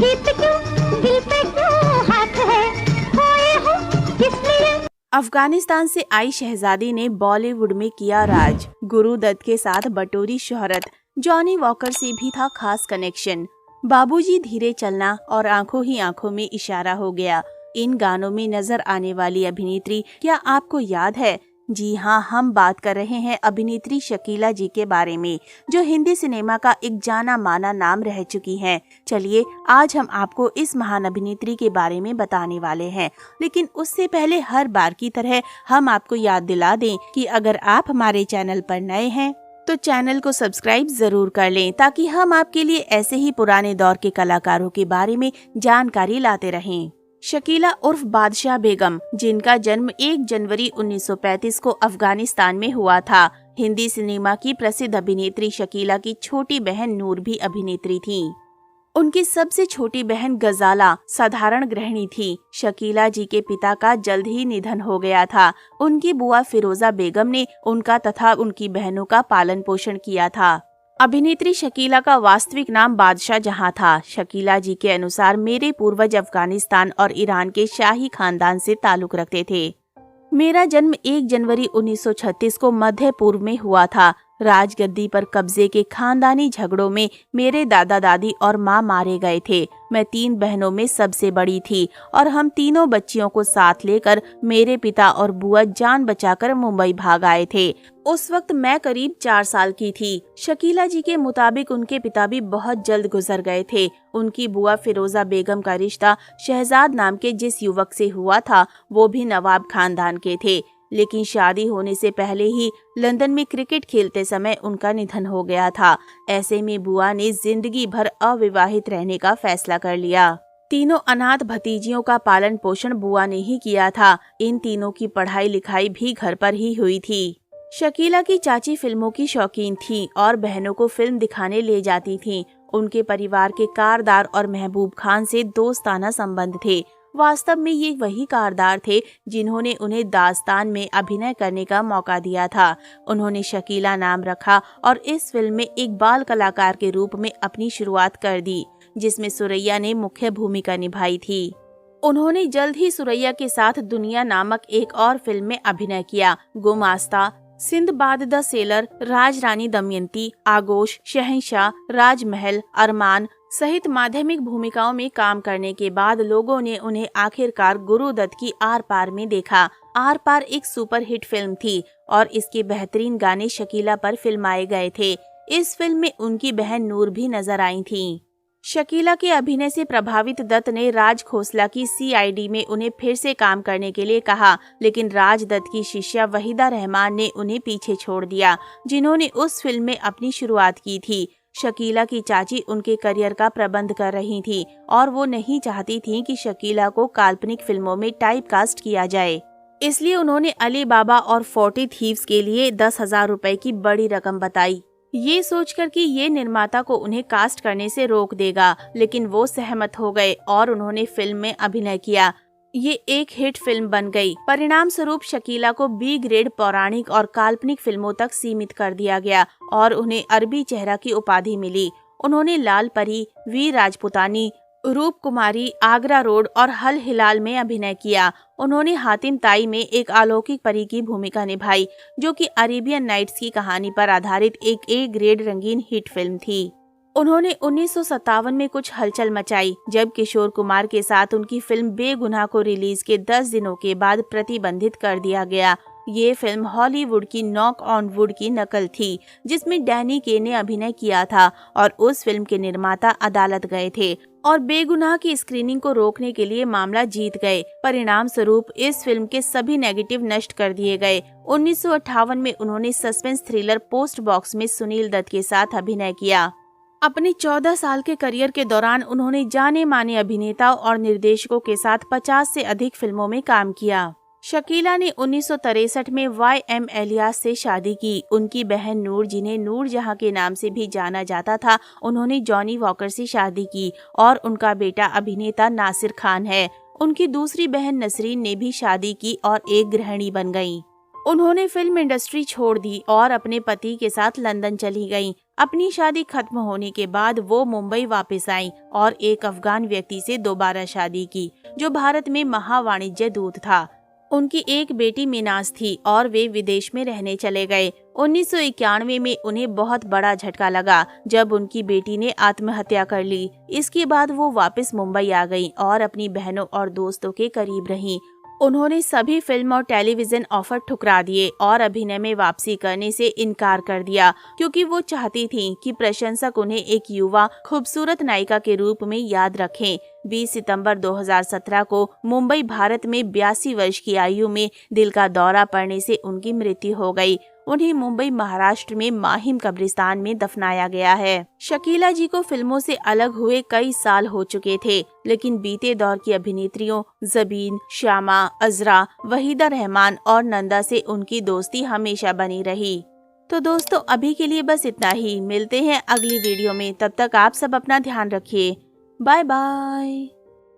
गीत क्यों दिल पे क्यों हाथ है, खोए हो किस लिए। अफगानिस्तान से आई शहजादी ने बॉलीवुड में किया राज। गुरु दत्त के साथ बटोरी शोहरत। जॉनी वॉकर से भी था खास कनेक्शन। बाबूजी धीरे चलना और आंखों ही आंखों में इशारा हो गया। इन गानों में नजर आने वाली अभिनेत्री क्या आपको याद है? जी हाँ, हम बात कर रहे हैं अभिनेत्री शकीला जी के बारे में, जो हिंदी सिनेमा का एक जाना माना नाम रह चुकी हैं। चलिए आज हम आपको इस महान अभिनेत्री के बारे में बताने वाले हैं, लेकिन उससे पहले हर बार की तरह हम आपको याद दिला दें कि अगर आप हमारे चैनल पर नए हैं तो चैनल को सब्सक्राइब जरूर कर लें, ताकि हम आपके लिए ऐसे ही पुराने दौर के कलाकारों के बारे में जानकारी लाते रहें। शकीला उर्फ बादशाह बेगम, जिनका जन्म 1 जनवरी 1935 को अफगानिस्तान में हुआ था। हिंदी सिनेमा की प्रसिद्ध अभिनेत्री शकीला की छोटी बहन नूर भी अभिनेत्री थी। उनकी सबसे छोटी बहन गजाला साधारण गृहिणी थी। शकीला जी के पिता का जल्द ही निधन हो गया था। उनकी बुआ फिरोजा बेगम ने उनका तथा उनकी बहनों का पालन पोषण किया था। अभिनेत्री शकीला का वास्तविक नाम बादशाह जहां था। शकीला जी के अनुसार मेरे पूर्वज अफगानिस्तान और ईरान के शाही खानदान से ताल्लुक रखते थे। मेरा जन्म 1 जनवरी 1936 को मध्य पूर्व में हुआ था। राजगद्दी पर कब्जे के खानदानी झगड़ों में मेरे दादा दादी और माँ मारे गए थे। मैं 3 बहनों में सबसे बड़ी थी और हम तीनों बच्चियों को साथ लेकर मेरे पिता और बुआ जान बचाकर मुंबई भाग आए थे। उस वक्त मैं करीब 4 साल की थी। शकीला जी के मुताबिक उनके पिता भी बहुत जल्द गुजर गए थे। उनकी बुआ फिरोजा बेगम का रिश्ता शहजाद नाम के जिस युवक से हुआ था, वो भी नवाब खानदान के थे, लेकिन शादी होने से पहले ही लंदन में क्रिकेट खेलते समय उनका निधन हो गया था। ऐसे में बुआ ने जिंदगी भर अविवाहित रहने का फैसला कर लिया। तीनों अनाथ भतीजियों का पालन पोषण बुआ ने ही किया था। इन तीनों की पढ़ाई लिखाई भी घर पर ही हुई थी। शकीला की चाची फिल्मों की शौकीन थी और बहनों को फिल्म दिखाने ले जाती थीं। उनके परिवार के कारदार और महबूब खान से दोस्ताना संबंध थे। वास्तव में ये वही कारदार थे जिन्होंने उन्हें दास्तान में अभिनय करने का मौका दिया था। उन्होंने शकीला नाम रखा और इस फिल्म में एक बाल कलाकार के रूप में अपनी शुरुआत कर दी, जिसमें सुरैया ने मुख्य भूमिका निभाई थी। उन्होंने जल्द ही सुरैया के साथ दुनिया नामक एक और फिल्म में अभिनय किया। गुमास्ता, सिंदबाद द सेलर, राज रानी दमयंती, आगोश, शहंशाह, राजमहल, अरमान सहित माध्यमिक भूमिकाओं में काम करने के बाद लोगों ने उन्हें आखिरकार गुरु दत्त की आर पार में देखा। आर पार एक सुपरहिट फिल्म थी और इसके बेहतरीन गाने शकीला पर फिल्माए गए थे। इस फिल्म में उनकी बहन नूर भी नजर आई थी। शकीला के अभिनय से प्रभावित दत्त ने राज खोसला की CID में उन्हें फिर से काम करने के लिए कहा, लेकिन राज दत्त की शिष्या वहीदा रहमान ने उन्हें पीछे छोड़ दिया, जिन्होंने उस फिल्म में अपनी शुरुआत की थी। शकीला की चाची उनके करियर का प्रबंध कर रही थी और वो नहीं चाहती थी कि शकीला को काल्पनिक फिल्मों में टाइपकास्ट किया जाए। इसलिए उन्होंने अली बाबा और 40 थीव्स के लिए 10,000 रुपए की बड़ी रकम बताई, ये सोचकर कि ये निर्माता को उन्हें कास्ट करने से रोक देगा, लेकिन वो सहमत हो गए और उन्होंने फिल्म में अभिनय किया। ये एक हिट फिल्म बन गई। परिणाम स्वरूप शकीला को B ग्रेड पौराणिक और काल्पनिक फिल्मों तक सीमित कर दिया गया और उन्हें अरबी चेहरा की उपाधि मिली। उन्होंने लाल परी, वीर राजपुतानी, रूप कुमारी, आगरा रोड और हल हिलाल में अभिनय किया। उन्होंने हातिम ताई में एक अलौकिक परी की भूमिका निभाई, जो कि अरेबियन नाइट्स की कहानी पर आधारित एक A ग्रेड रंगीन हिट फिल्म थी। उन्होंने 1957 में कुछ हलचल मचाई, जब किशोर कुमार के साथ उनकी फिल्म बेगुनाह को रिलीज के 10 दिनों के बाद प्रतिबंधित कर दिया गया। ये फिल्म हॉलीवुड की नॉक ऑन वुड की नकल थी, जिसमें डैनी के ने अभिनय किया था और उस फिल्म के निर्माता अदालत गए थे और बेगुनाह की स्क्रीनिंग को रोकने के लिए मामला जीत गए। परिणाम स्वरूप इस फिल्म के सभी नेगेटिव नष्ट कर दिए गए। 1958 में उन्होंने सस्पेंस थ्रिलर पोस्ट बॉक्स में सुनील दत्त के साथ अभिनय किया। अपने 14 साल के करियर के दौरान उन्होंने जाने माने अभिनेताओं और निर्देशकों के साथ 50 से अधिक फिल्मों में काम किया। शकीला ने 1963 में YM एलियास से शादी की। उनकी बहन नूर, जिन्हें नूर जहां के नाम से भी जाना जाता था, उन्होंने जॉनी वॉकर से शादी की और उनका बेटा अभिनेता नासिर खान है। उनकी दूसरी बहन नसरीन ने भी शादी की और एक गृहिणी बन गईं। उन्होंने फिल्म इंडस्ट्री छोड़ दी और अपने पति के साथ लंदन चली गईं। अपनी शादी खत्म होने के बाद वो मुंबई वापस आई और एक अफगान व्यक्ति से दोबारा शादी की, जो भारत में महावाणिज्य दूत था। उनकी एक बेटी मिनाज थी और वे विदेश में रहने चले गए। 1991 में उन्हें बहुत बड़ा झटका लगा जब उनकी बेटी ने आत्महत्या कर ली। इसके बाद वो वापस मुंबई आ गईं और अपनी बहनों और दोस्तों के करीब रहीं। उन्होंने सभी फिल्म और टेलीविजन ऑफर ठुकरा दिए और अभिनय में वापसी करने से इनकार कर दिया, क्योंकि वो चाहती थीं कि प्रशंसक उन्हें एक युवा खूबसूरत नायिका के रूप में याद रखें। 20 सितंबर 2017 को मुंबई, भारत में 82 वर्ष की आयु में दिल का दौरा पड़ने से उनकी मृत्यु हो गई। उन्हें मुंबई, महाराष्ट्र में माहिम कब्रिस्तान में दफनाया गया है। शकीला जी को फिल्मों से अलग हुए कई साल हो चुके थे, लेकिन बीते दौर की अभिनेत्रियों ज़बीन, श्यामा, अजरा, वहीदा रहमान और नंदा से उनकी दोस्ती हमेशा बनी रही। तो दोस्तों, अभी के लिए बस इतना ही। मिलते हैं अगली वीडियो में। तब तक आप सब अपना ध्यान रखिए। Bye bye.